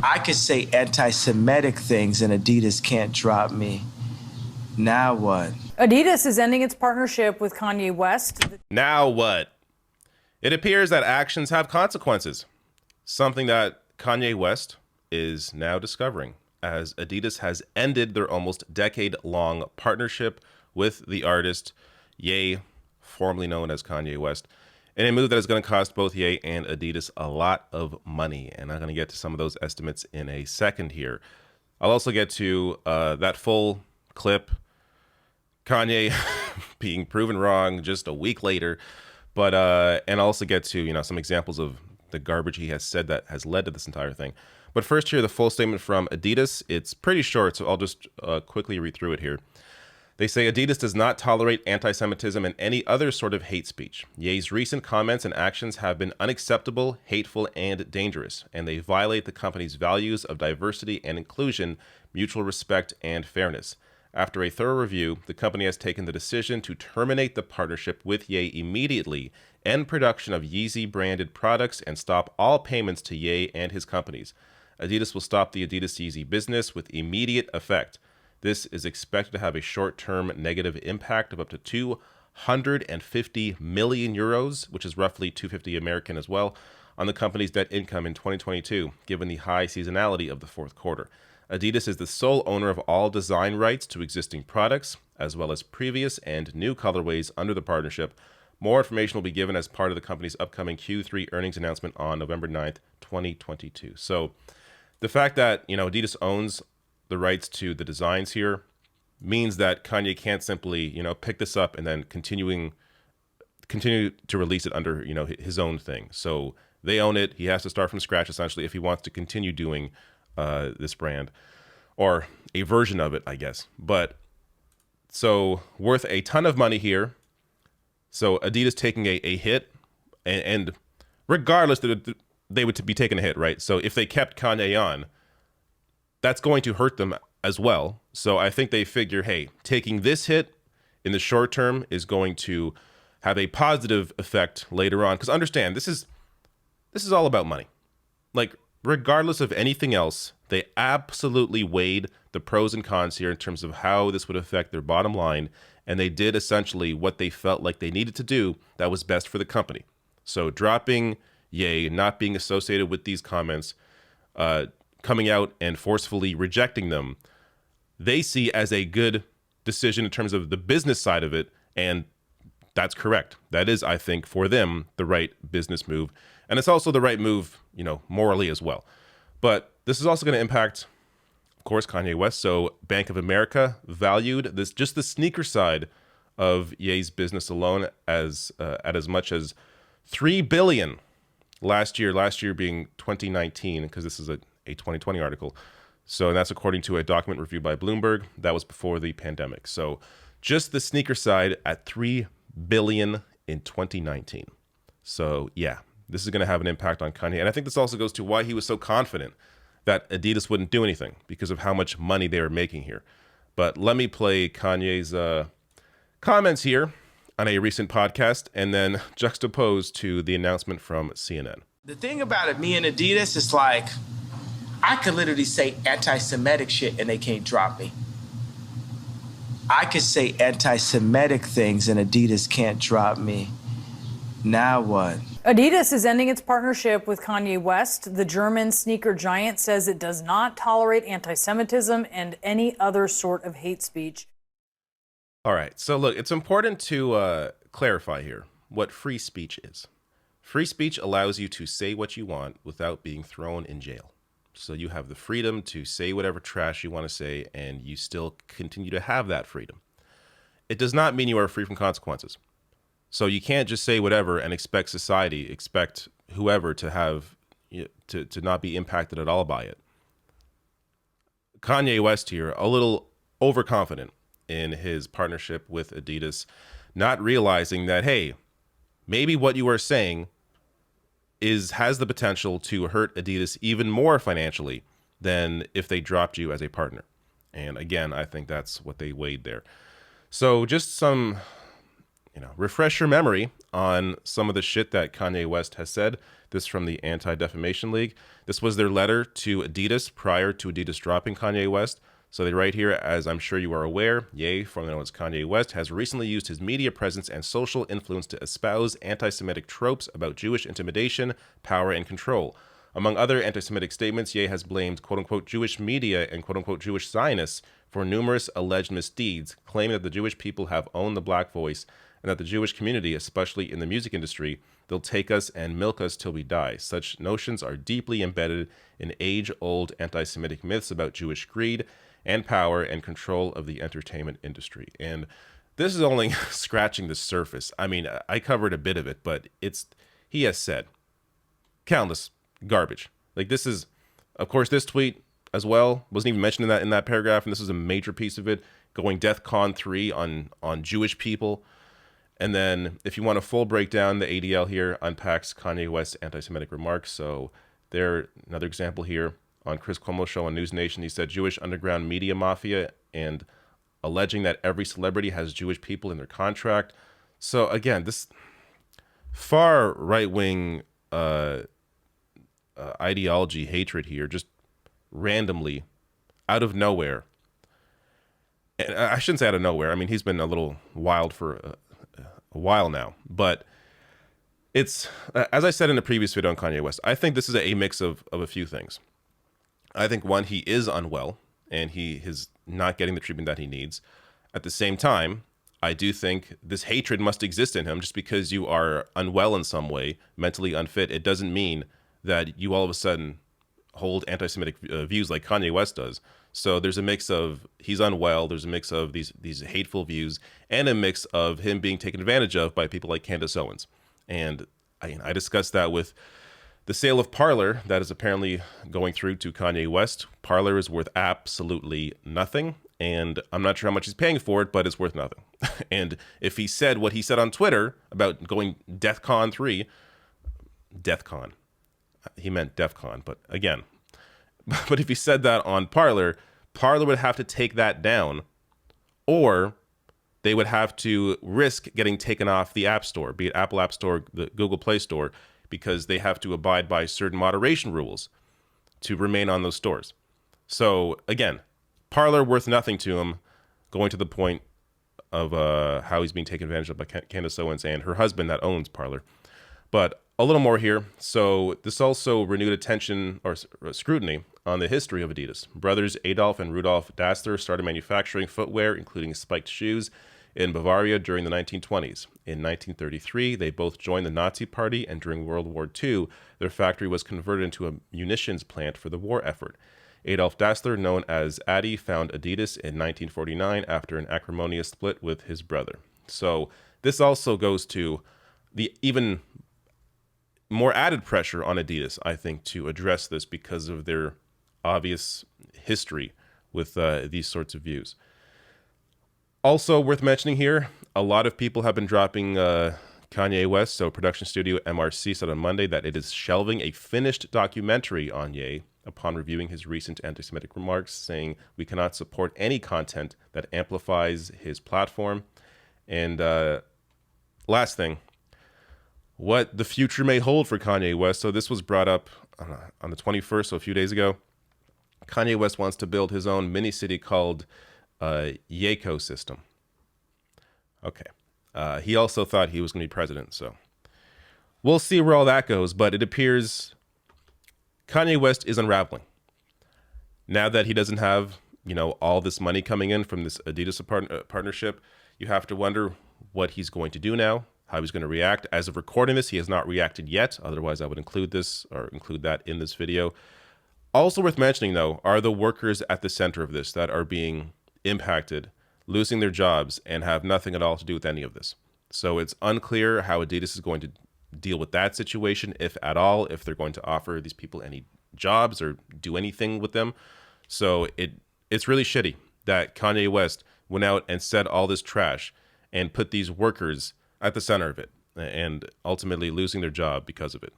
I could say anti-Semitic things and Adidas can't drop me. Now what? Adidas is ending its partnership with Kanye West. Now what? It appears that actions have consequences, something that Kanye West is now discovering, as Adidas has ended their almost decade-long partnership with the artist Ye, formerly known as Kanye West, in a move that is going to cost both Ye and Adidas a lot of money. And I'm going to get to some of those estimates in a second here. I'll also get to that full clip, Kanye being proven wrong just a week later, but and I'll also get to some examples of the garbage he has said that has led to this entire thing. But first, here the full statement from Adidas. It's pretty short, so I'll just quickly read through it here. They say Adidas does not tolerate anti-Semitism and any other sort of hate speech. Ye's recent comments and actions have been unacceptable, hateful, and dangerous, and they violate the company's values of diversity and inclusion, mutual respect, and fairness. After a thorough review, the company has taken the decision to terminate the partnership with Ye immediately, end production of Yeezy-branded products, and stop all payments to Ye and his companies. Adidas will stop the Adidas Yeezy business with immediate effect. This is expected to have a short-term negative impact of up to 250 million euros, which is roughly 250 American as well, on the company's net income in 2022, given the high seasonality of the fourth quarter. Adidas is the sole owner of all design rights to existing products, as well as previous and new colorways under the partnership. More information will be given as part of the company's upcoming Q3 earnings announcement on November 9th, 2022. So the fact that, Adidas owns the rights to the designs here means that Kanye can't simply, pick this up and then continue to release it under, his own thing. So they own it. He has to start from scratch, essentially, if he wants to continue doing this brand, or a version of it, I guess. But so worth a ton of money here. So Adidas taking a hit, and regardless, they would be taking a hit, right? So if they kept Kanye on, that's going to hurt them as well. So I think they figure, hey, taking this hit in the short term is going to have a positive effect later on. Because understand, this is all about money. Like, regardless of anything else, they absolutely weighed the pros and cons here in terms of how this would affect their bottom line. And they did essentially what they felt like they needed to do that was best for the company. So dropping Ye, not being associated with these comments, coming out and forcefully rejecting them, they see as a good decision in terms of the business side of it. And that's correct. That is, I think, for them, the right business move. And it's also the right move, morally as well. But this is also going to impact, of course, Kanye West. So Bank of America valued just the sneaker side of Ye's business alone as at as much as $3 billion last year being 2019, because this is a 2020 article. So that's according to a document reviewed by Bloomberg. That was before the pandemic. So just the sneaker side at $3 billion in 2019. So yeah, this is going to have an impact on Kanye. And I think this also goes to why he was so confident that Adidas wouldn't do anything, because of how much money they were making here. But let me play Kanye's comments here on a recent podcast and then juxtapose to the announcement from CNN. The thing about it, me and Adidas, is like, I could literally say anti-Semitic shit and they can't drop me. I could say anti-Semitic things and Adidas can't drop me. Now what? Adidas is ending its partnership with Kanye West. The German sneaker giant says it does not tolerate anti-Semitism and any other sort of hate speech. All right, so look, it's important to clarify here what free speech is. Free speech allows you to say what you want without being thrown in jail. So you have the freedom to say whatever trash you want to say, and you still continue to have that freedom. It does not mean you are free from consequences. So you can't just say whatever and expect whoever to have to not be impacted at all by it. Kanye West here, a little overconfident in his partnership with Adidas, not realizing that, hey, maybe what you are saying has the potential to hurt Adidas even more financially than if they dropped you as a partner. And again, I think that's what they weighed there. So just some refresh your memory on some of the shit that Kanye West has said. This from the Anti-Defamation League. This was their letter to Adidas prior to Adidas dropping Kanye West. So they write here, as I'm sure you are aware, Ye, formerly known as Kanye West, has recently used his media presence and social influence to espouse anti-Semitic tropes about Jewish intimidation, power, and control. Among other anti-Semitic statements, Ye has blamed quote-unquote Jewish media and quote-unquote Jewish Zionists for numerous alleged misdeeds, claiming that the Jewish people have owned the black voice and that the Jewish community, especially in the music industry, they'll take us and milk us till we die. Such notions are deeply embedded in age-old anti-Semitic myths about Jewish greed and power and control of the entertainment industry. And this is only scratching the surface. I mean, I covered a bit of it, but he has said countless garbage. Like, this is, of course, this tweet as well wasn't even mentioned in that paragraph, and this is a major piece of it, going DEFCON 3 on Jewish people. And then if you want a full breakdown, the ADL here unpacks Kanye West's anti-Semitic remarks. So there, another example here on Chris Cuomo's show on News Nation. He said Jewish underground media mafia and alleging that every celebrity has Jewish people in their contract. So again, this far right-wing ideology, hatred here, just randomly out of nowhere. And I shouldn't say out of nowhere. I mean, he's been a little wild for a while now, but it's, as I said in a previous video on Kanye West, I think this is a mix of a few things. I think, one, he is unwell and he is not getting the treatment that he needs. At the same time, I do think this hatred must exist in him. Just because you are unwell in some way, mentally unfit, it doesn't mean that you all of a sudden hold anti-Semitic views like Kanye West does. So there's a mix of he's unwell, there's a mix of these hateful views, and a mix of him being taken advantage of by people like Candace Owens. And I discussed that with the sale of Parler that is apparently going through to Kanye West. Parler is worth absolutely nothing, and I'm not sure how much he's paying for it, but it's worth nothing. And if he said what he said on Twitter about going DEFCON 3, DEFCON, he meant DEFCON, but again, but if he said that on Parler, Parler would have to take that down, or they would have to risk getting taken off the App Store, be it Apple App Store, the Google Play Store, because they have to abide by certain moderation rules to remain on those stores. So again, Parler worth nothing to him, going to the point of how he's being taken advantage of by Candace Owens and her husband that owns Parler. But a little more here. So this also renewed attention or scrutiny on the history of Adidas. Brothers Adolf and Rudolf Dassler started manufacturing footwear, including spiked shoes, in Bavaria during the 1920s. In 1933, they both joined the Nazi Party, and during World War II, their factory was converted into a munitions plant for the war effort. Adolf Dassler, known as Adi, found Adidas in 1949 after an acrimonious split with his brother. So this also goes to the even more added pressure on Adidas, I think, to address this because of their obvious history with these sorts of views. Also worth mentioning here, a lot of people have been dropping Kanye West. So production studio MRC said on Monday that it is shelving a finished documentary on Ye upon reviewing his recent anti-Semitic remarks, saying we cannot support any content that amplifies his platform. And last thing, what the future may hold for Kanye West. So this was brought up on the 21st, so a few days ago. Kanye West wants to build his own mini city called Yeko system. Okay. He also thought he was going to be president, so we'll see where all that goes. But it appears Kanye West is unraveling now that he doesn't have, all this money coming in from this Adidas partnership. You have to wonder what he's going to do now, how he's going to react. As of recording this, he has not reacted yet. Otherwise, I would include this or include that in this video. Also worth mentioning, though, are the workers at the center of this that are being impacted, losing their jobs, and have nothing at all to do with any of this. So it's unclear how Adidas is going to deal with that situation, if at all, if they're going to offer these people any jobs or do anything with them. So it's really shitty that Kanye West went out and said all this trash and put these workers at the center of it and ultimately losing their job because of it.